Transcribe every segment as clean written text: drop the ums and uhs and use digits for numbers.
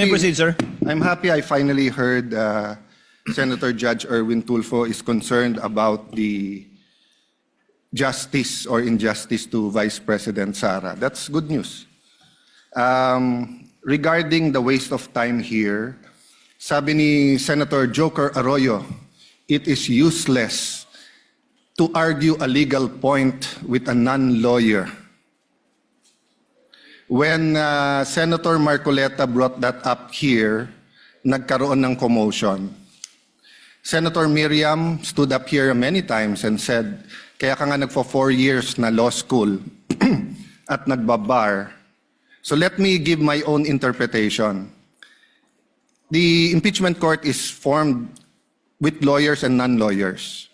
May proceed, sir. I'm happy I finally heard Senator Judge Erwin Tulfo is concerned about the justice or injustice to Vice President Sara. That's good news. Regarding the waste of time here, sabi ni Senator Joker Arroyo, it is useless to argue a legal point with a non-lawyer. When Senator Marcoleta brought that up here, nagkaroon ng commotion. Senator Miriam stood up here many times and said, kaya ka nga nagpo 4 years na law school at nagbabar. So let me give my own interpretation. The impeachment court is formed with lawyers and non-lawyers.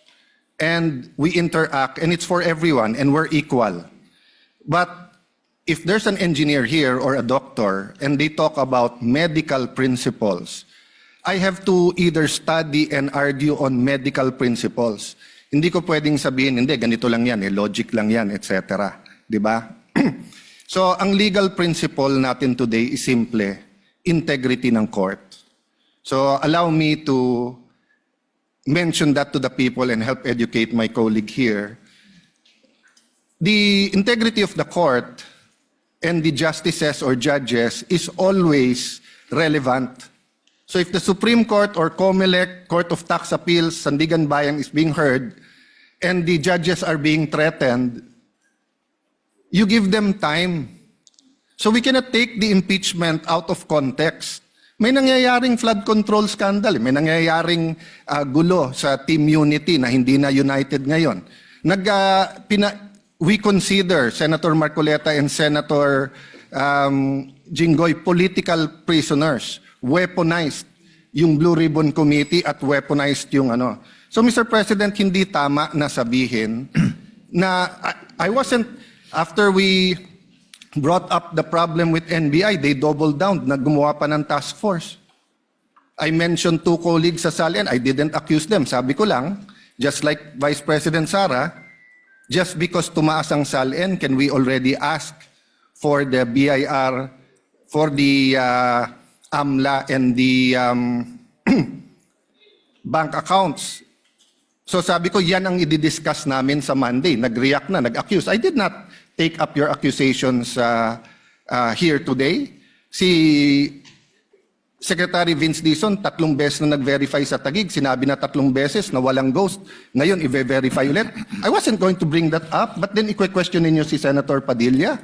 And we interact, and it's for everyone, and we're equal. But if there's an engineer here or a doctor, and they talk about medical principles, I have to either study and argue on medical principles. Hindi ko pwedeng sabihin, hindi, ganito lang yan, logic lang yan, etc. Diba? So, ang legal principle natin today is simple, integrity ng court. So, allow me to mention that to the people and help educate my colleague here. The integrity of the court and the justices or judges is always relevant. So if the Supreme Court or COMELEC, Court of Tax Appeals, Sandigan Bayan is being heard and the judges are being threatened, you give them time. So we cannot take the impeachment out of context. May nangyayaring flood control scandal, may nangyayaring gulo sa Team Unity na hindi na united ngayon. We consider Senator Marcoleta and Senator Jinggoy political prisoners, weaponized yung Blue Ribbon Committee at weaponized yung ano. So Mr. President, hindi tama na sabihin na I wasn't, after we brought up the problem with NBI, they doubled down, naggumawa pa ng task force. I mentioned 2 colleagues sa SALN, I didn't accuse them. Sabi ko lang, just like Vice President Sara, just because tumaas ang SALN, can we already ask for the BIR, for the AMLA and the bank accounts? So sabi ko, yan ang i-discuss namin sa Monday. Nag-react na, nag-accuse. I did not take up your accusations here today. Si Secretary Vince Dizon, 3 beses na nag-verify sa Taguig. Sinabi na 3 beses na walang ghost. Ngayon, i-verify ulit. I wasn't going to bring that up, but then i-question ninyo si Senator Padilla.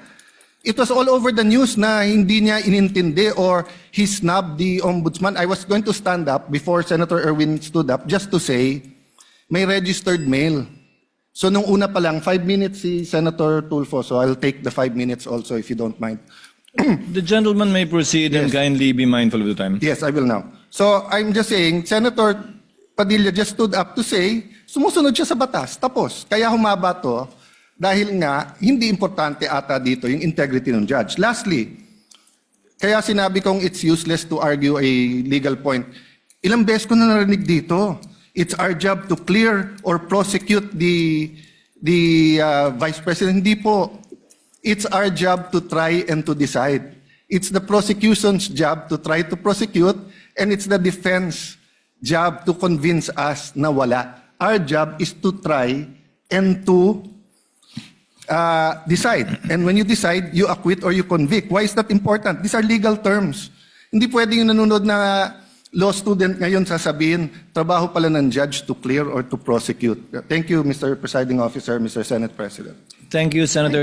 It was all over the news na hindi niya inintindi or he snubbed the ombudsman. I was going to stand up before Senator Erwin stood up just to say, may registered mail. So nung una pa lang, 5 minutes si Senator Tulfo, so I'll take the 5 minutes also if you don't mind. The gentleman may proceed and kindly be mindful of the time. Yes, I will now. So I'm just saying, Senator Padilla just stood up to say, sumusunod siya sa batas, tapos. Kaya humaba to, dahil nga, hindi importante ata dito yung integrity ng judge. Lastly, kaya sinabi kong it's useless to argue a legal point. Ilang beses ko na narinig dito. It's our job to clear or prosecute the Vice President. Hindi po. It's our job to try and to decide. It's the prosecution's job to try to prosecute, and it's the defense job to convince us na wala. Our job is to try and to decide. And when you decide, you acquit or you convict. Why is that important? These are legal terms. Hindi pwedeng yung nanonood na law student ngayon sasabihin, trabaho pala ng judge to clear or to prosecute. Thank you, Mr. Presiding Officer, Mr. Senate President. Thank you, Senator.